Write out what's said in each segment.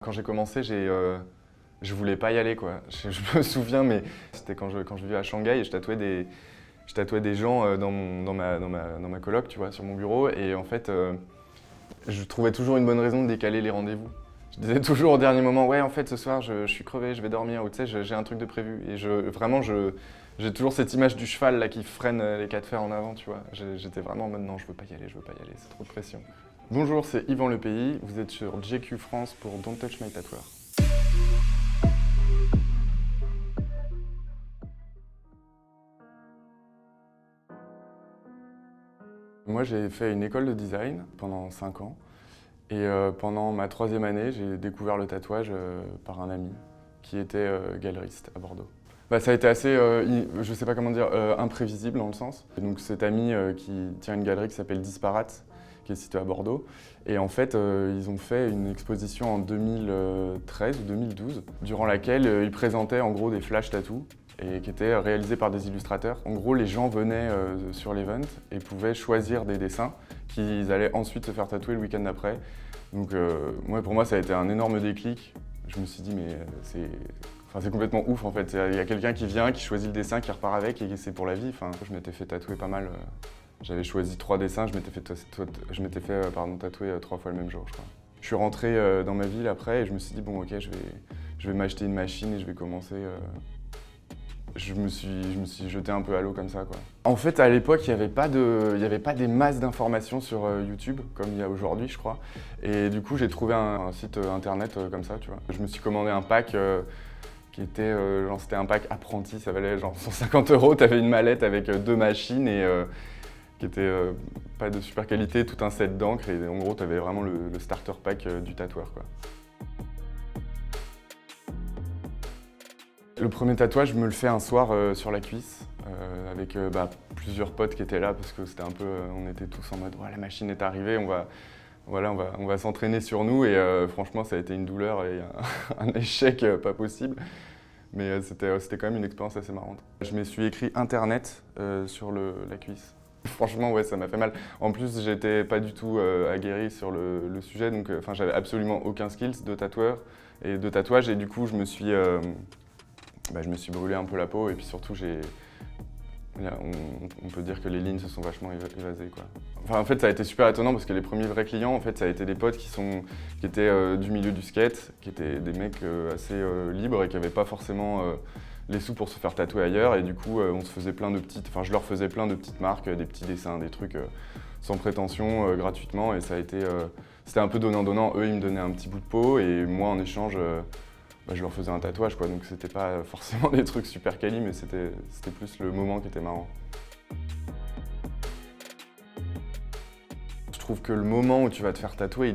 Quand j'ai commencé, je voulais pas y aller, quoi. Je me souviens, mais c'était quand je vivais à Shanghai et je tatouais des gens dans ma coloc, tu vois, sur mon bureau. Et en fait, je trouvais toujours une bonne raison de décaler les rendez-vous. Je disais toujours au dernier moment, ouais, en fait, ce soir, je suis crevé, je vais dormir, ou tu sais, j'ai un truc de prévu. Et j'ai toujours cette image du cheval là qui freine les quatre fers en avant, tu vois. J'étais vraiment en mode, non, je veux pas y aller, c'est trop de pression. Bonjour, c'est Yvan Le Pays, vous êtes sur GQ France pour Don't Touch My Tatoueur. Moi, j'ai fait une école de design pendant 5 ans. Et pendant ma 3e année, j'ai découvert le tatouage par un ami qui était galeriste à Bordeaux. Bah, ça a été assez, je sais pas comment dire, imprévisible dans le sens. Et donc cet ami qui tient une galerie qui s'appelle Disparate, qui est située à Bordeaux. Et en fait, ils ont fait une exposition en 2013 ou 2012, durant laquelle ils présentaient en gros des flash tattoos et qui étaient réalisés par des illustrateurs. En gros, les gens venaient sur l'event et pouvaient choisir des dessins qu'ils allaient ensuite se faire tatouer le week-end d'après. Donc pour moi, ça a été un énorme déclic. Je me suis dit, mais c'est complètement ouf en fait. Il y a quelqu'un qui vient, qui choisit le dessin, qui repart avec et c'est pour la vie. Enfin, je m'étais fait tatouer pas mal. J'avais choisi 3 dessins, je m'étais fait tatouer 3 fois le même jour, je crois. Je suis rentré dans ma ville après et je me suis dit, bon ok, je vais m'acheter une machine et je vais commencer. Je me suis jeté un peu à l'eau comme ça, quoi. En fait, à l'époque, il n'y avait pas des masses d'informations sur YouTube, comme il y a aujourd'hui, je crois. Et du coup, j'ai trouvé un site internet comme ça, tu vois. Je me suis commandé un pack qui était, c'était un pack apprenti, ça valait genre 150 €. Tu avais une mallette avec 2 machines et qui était pas de super qualité, tout un set d'encre. Et en gros, tu avais vraiment le starter pack du tatoueur, quoi. Le premier tatouage, je me le fais un soir sur la cuisse, avec plusieurs potes qui étaient là, parce que c'était un peu, on était tous en mode ouais, la machine est arrivée, on va s'entraîner sur nous, et franchement ça a été une douleur et un échec pas possible. Mais c'était quand même une expérience assez marrante. Je me suis écrit internet sur la cuisse. Franchement, ouais, ça m'a fait mal. En plus, j'étais pas du tout aguerri sur le sujet, donc j'avais absolument aucun skills de tatoueur et de tatouage, et du coup, je me suis brûlé un peu la peau, et puis surtout, on peut dire que les lignes se sont vachement évasées, quoi. Enfin, en fait, ça a été super étonnant parce que les premiers vrais clients, en fait, ça a été des potes qui étaient du milieu du skate, qui étaient des mecs assez libres et qui n'avaient pas forcément les sous pour se faire tatouer ailleurs. Et du coup, je leur faisais plein de petites marques, des petits dessins, des trucs sans prétention, gratuitement. Et c'était un peu donnant-donnant. Eux, ils me donnaient un petit bout de peau et moi, en échange, je leur faisais un tatouage, quoi. Donc c'était pas forcément des trucs super quali, mais c'était plus le moment qui était marrant. Je trouve que le moment où tu vas te faire tatouer,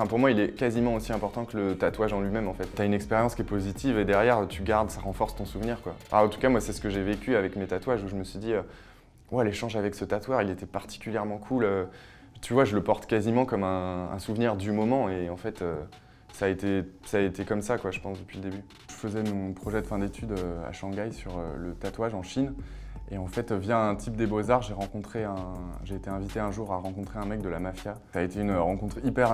pour moi, il est quasiment aussi important que le tatouage en lui-même, en fait. T'as une expérience qui est positive et derrière, tu gardes, ça renforce ton souvenir, quoi. Alors, en tout cas, moi, c'est ce que j'ai vécu avec mes tatouages, où je me suis dit, ouais, l'échange avec ce tatoueur, il était particulièrement cool. Tu vois, je le porte quasiment comme un souvenir du moment, et en fait, ça a été comme ça, quoi, je pense, depuis le début. Je faisais mon projet de fin d'études à Shanghai sur le tatouage en Chine. Et en fait, via un type des Beaux-Arts, j'ai été invité un jour à rencontrer un mec de la mafia. Ça a été une rencontre hyper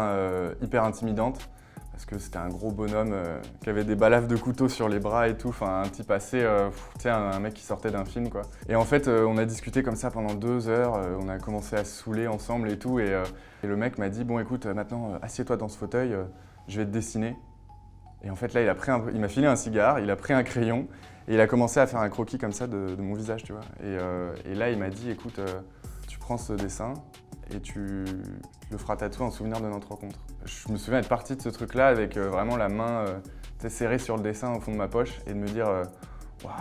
intimidante, parce que c'était un gros bonhomme qui avait des balafres de couteau sur les bras et tout. Enfin, un type assez, tu sais, un mec qui sortait d'un film, quoi. Et en fait, on a discuté comme ça pendant 2 heures. On a commencé à se saouler ensemble et tout. Et le mec m'a dit, bon, écoute, maintenant, assieds-toi dans ce fauteuil, je vais te dessiner. Et en fait, là, il m'a filé un cigare, il a pris un crayon et il a commencé à faire un croquis comme ça de mon visage, tu vois. Et là, il m'a dit, écoute, tu prends ce dessin et tu le feras tatouer en souvenir de notre rencontre. Je me souviens être parti de ce truc-là avec vraiment la main serrée sur le dessin au fond de ma poche et de me dire, waouh,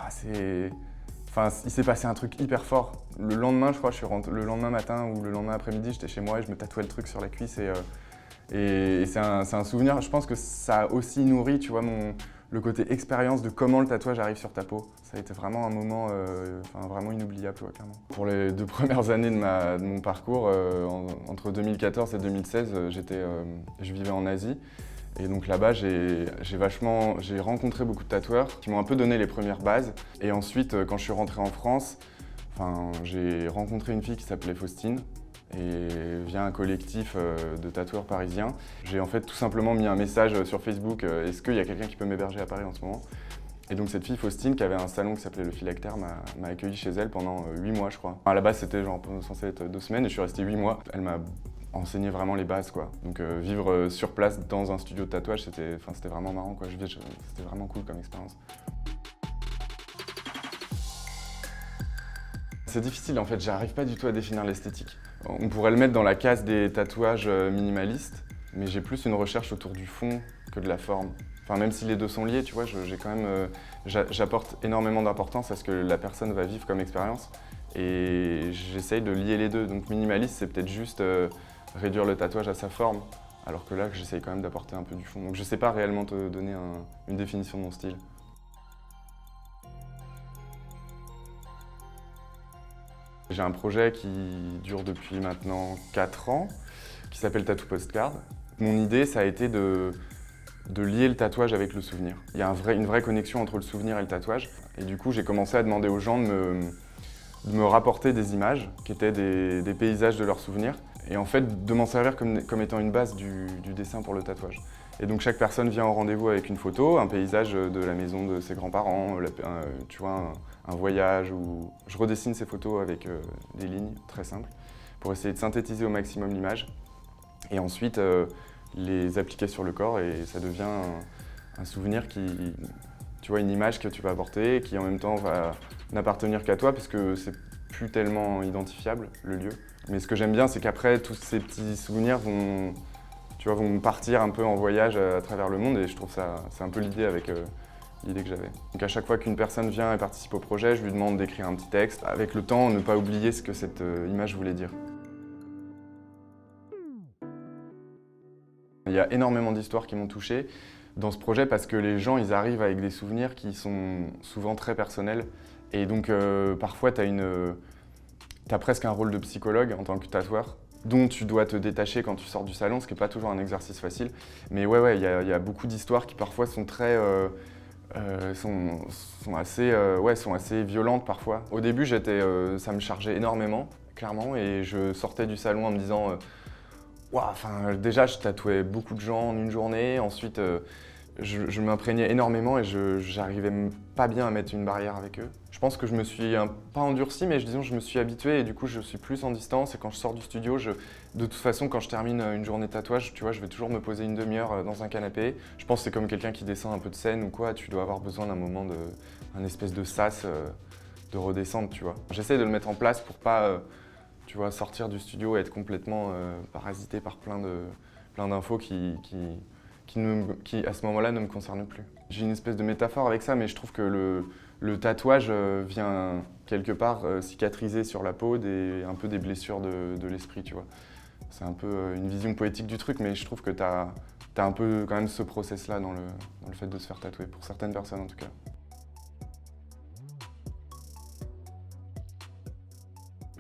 il s'est passé un truc hyper fort. Le lendemain, je crois, le lendemain matin ou le lendemain après-midi, j'étais chez moi et je me tatouais le truc sur la cuisse. Et c'est un souvenir, je pense que ça a aussi nourri, tu vois, le côté expérience de comment le tatouage arrive sur ta peau. Ça a été vraiment un moment vraiment inoubliable, ouais, clairement. Pour les 2 premières années de mon parcours, entre 2014 et 2016, je vivais en Asie. Et donc là-bas, j'ai rencontré beaucoup de tatoueurs qui m'ont un peu donné les premières bases. Et ensuite, quand je suis rentré en France, j'ai rencontré une fille qui s'appelait Faustine. et via un collectif de tatoueurs parisiens. J'ai en fait tout simplement mis un message sur Facebook, est-ce qu'il y a quelqu'un qui peut m'héberger à Paris en ce moment? Et donc cette fille, Faustine, qui avait un salon qui s'appelait le Phylactère, m'a accueilli chez elle pendant 8 mois, je crois. À la base, c'était genre censé être 2 semaines et je suis resté 8 mois. Elle m'a enseigné vraiment les bases, quoi. Donc vivre sur place dans un studio de tatouage, c'était vraiment marrant, quoi. C'était vraiment cool comme expérience. C'est difficile en fait, j'arrive pas du tout à définir l'esthétique. On pourrait le mettre dans la case des tatouages minimalistes, mais j'ai plus une recherche autour du fond que de la forme. Enfin, même si les deux sont liés, tu vois, j'ai quand même, j'apporte énormément d'importance à ce que la personne va vivre comme expérience et j'essaye de lier les deux. Donc minimaliste, c'est peut-être juste réduire le tatouage à sa forme, alors que là, j'essaye quand même d'apporter un peu du fond. Donc je sais pas réellement te donner une définition de mon style. J'ai un projet qui dure depuis maintenant 4 ans, qui s'appelle Tattoo Postcard. Mon idée, ça a été de lier le tatouage avec le souvenir. Il y a une vraie connexion entre le souvenir et le tatouage. Et du coup, j'ai commencé à demander aux gens de me rapporter des images qui étaient des paysages de leurs souvenirs. Et en fait, de m'en servir comme étant une base du dessin pour le tatouage. Et donc chaque personne vient au rendez-vous avec une photo, un paysage de la maison de ses grands-parents, tu vois, un voyage. Où je redessine ces photos avec des lignes très simples pour essayer de synthétiser au maximum l'image. Et ensuite, les appliquer sur le corps et ça devient un souvenir tu vois, une image que tu vas apporter qui en même temps va n'appartenir qu'à toi parce que c'est plus tellement identifiable, le lieu. Mais ce que j'aime bien, c'est qu'après, tous ces petits souvenirs vont partir un peu en voyage à travers le monde et je trouve ça, c'est un peu l'idée avec l'idée que j'avais. Donc à chaque fois qu'une personne vient et participe au projet, je lui demande d'écrire un petit texte. Avec le temps, ne pas oublier ce que cette image voulait dire. Il y a énormément d'histoires qui m'ont touché dans ce projet parce que les gens, ils arrivent avec des souvenirs qui sont souvent très personnels. Et donc parfois, t'as presque un rôle de psychologue en tant que tatoueur, dont tu dois te détacher quand tu sors du salon, ce qui n'est pas toujours un exercice facile. Mais ouais, il y a beaucoup d'histoires qui parfois sont très... sont assez violentes parfois. Au début, ça me chargeait énormément, clairement, et je sortais du salon en me disant déjà, je tatouais beaucoup de gens en une journée. Ensuite, je m'imprégnais énormément et j'arrivais pas bien à mettre une barrière avec eux. Je pense que je me suis pas endurci, mais disons, je me suis habitué et du coup, je suis plus en distance. Et quand je sors du studio, de toute façon, quand je termine une journée de tatouage, tu vois, je vais toujours me poser une demi-heure dans un canapé. Je pense que c'est comme quelqu'un qui descend un peu de scène ou quoi. Tu dois avoir besoin d'un moment un espèce de sas de redescendre, tu vois. J'essaie de le mettre en place pour pas... tu vois, sortir du studio et être complètement parasité par plein d'infos qui, à ce moment-là, ne me concernent plus. J'ai une espèce de métaphore avec ça, mais je trouve que le tatouage vient quelque part cicatriser sur la peau un peu des blessures de l'esprit, tu vois. C'est un peu une vision poétique du truc, mais je trouve que t'as un peu quand même ce process-là dans le fait de se faire tatouer, pour certaines personnes en tout cas.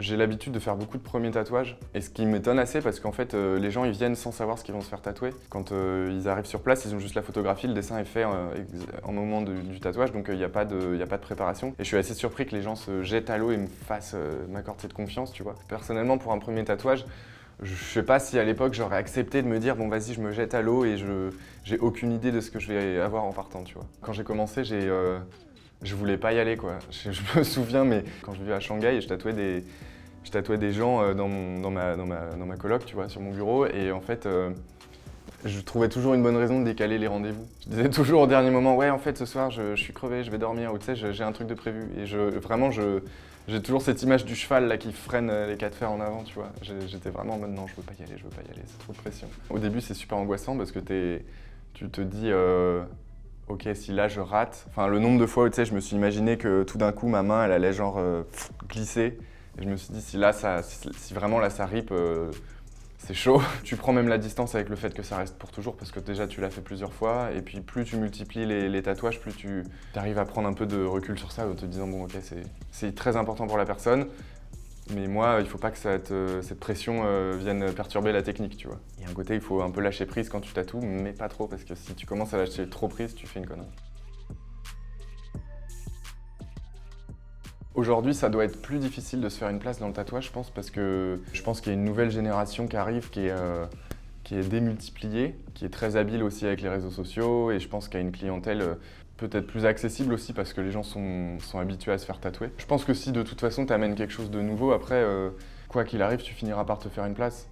J'ai l'habitude de faire beaucoup de premiers tatouages, et ce qui m'étonne assez parce qu'en fait les gens ils viennent sans savoir ce qu'ils vont se faire tatouer. Quand ils arrivent sur place, ils ont juste la photographie, le dessin est fait en moment du tatouage, donc il n'y a pas de préparation. Et je suis assez surpris que les gens se jettent à l'eau et m'accordent cette confiance, tu vois. Personnellement, pour un premier tatouage, je sais pas si à l'époque j'aurais accepté de me dire bon vas-y je me jette à l'eau et j'ai aucune idée de ce que je vais avoir en partant, tu vois. Quand j'ai commencé, je voulais pas y aller, quoi. Je me souviens, mais quand je vivais à Shanghai, je tatouais des gens dans ma coloc, tu vois, sur mon bureau. Et en fait, je trouvais toujours une bonne raison de décaler les rendez-vous. Je disais toujours au dernier moment, ouais, en fait, ce soir, je suis crevé, je vais dormir. Ou tu sais, j'ai un truc de prévu. Et j'ai toujours cette image du cheval là, qui freine les 4 fers en avant, tu vois. J'étais vraiment en mode, non, je veux pas y aller, c'est trop de pression. Au début, c'est super angoissant parce que tu te dis... ok, si là je rate, enfin le nombre de fois où tu sais, je me suis imaginé que tout d'un coup ma main elle allait genre glisser et je me suis dit si vraiment là ça rip, c'est chaud. Tu prends même la distance avec le fait que ça reste pour toujours parce que déjà tu l'as fait plusieurs fois et puis plus tu multiplies les tatouages, plus tu arrives à prendre un peu de recul sur ça en te disant bon ok c'est très important pour la personne. Mais moi, il ne faut pas que cette pression vienne perturber la technique, tu vois. Il y a un côté, il faut un peu lâcher prise quand tu tatoues, mais pas trop, parce que si tu commences à lâcher trop prise, tu fais une connerie. Aujourd'hui, ça doit être plus difficile de se faire une place dans le tatouage, je pense, parce que je pense qu'il y a une nouvelle génération qui arrive, qui est démultipliée, qui est très habile aussi avec les réseaux sociaux, et je pense qu'il y a une clientèle peut-être plus accessible aussi parce que les gens sont habitués à se faire tatouer. Je pense que si de toute façon tu amènes quelque chose de nouveau, après, quoi qu'il arrive, tu finiras par te faire une place.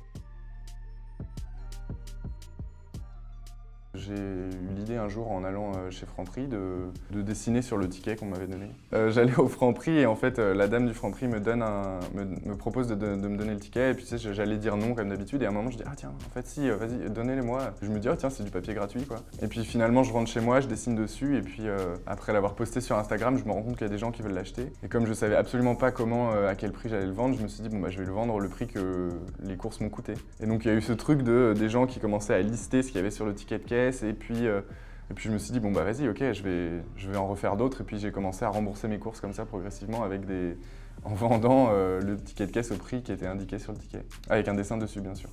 J'ai eu l'idée un jour en allant chez Franprix de dessiner sur le ticket qu'on m'avait donné. J'allais au Franprix et en fait la dame du Franprix me propose de me donner le ticket et puis tu sais, j'allais dire non comme d'habitude et à un moment je dis ah tiens en fait si vas-y donnez-les-moi. Je me dis oh tiens c'est du papier gratuit quoi. Et puis finalement je rentre chez moi, je dessine dessus et puis après l'avoir posté sur Instagram je me rends compte qu'il y a des gens qui veulent l'acheter. Et comme je savais absolument pas à quel prix j'allais le vendre, je me suis dit bon bah je vais le vendre le prix que les courses m'ont coûté. Et donc il y a eu ce truc des gens qui commençaient à lister ce qu'il y avait sur le ticket de caisse. Et puis je me suis dit, bon bah vas-y, ok, je vais en refaire d'autres. Et puis j'ai commencé à rembourser mes courses comme ça progressivement en vendant le ticket de caisse au prix qui était indiqué sur le ticket. Avec un dessin dessus, bien sûr,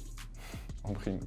en prime.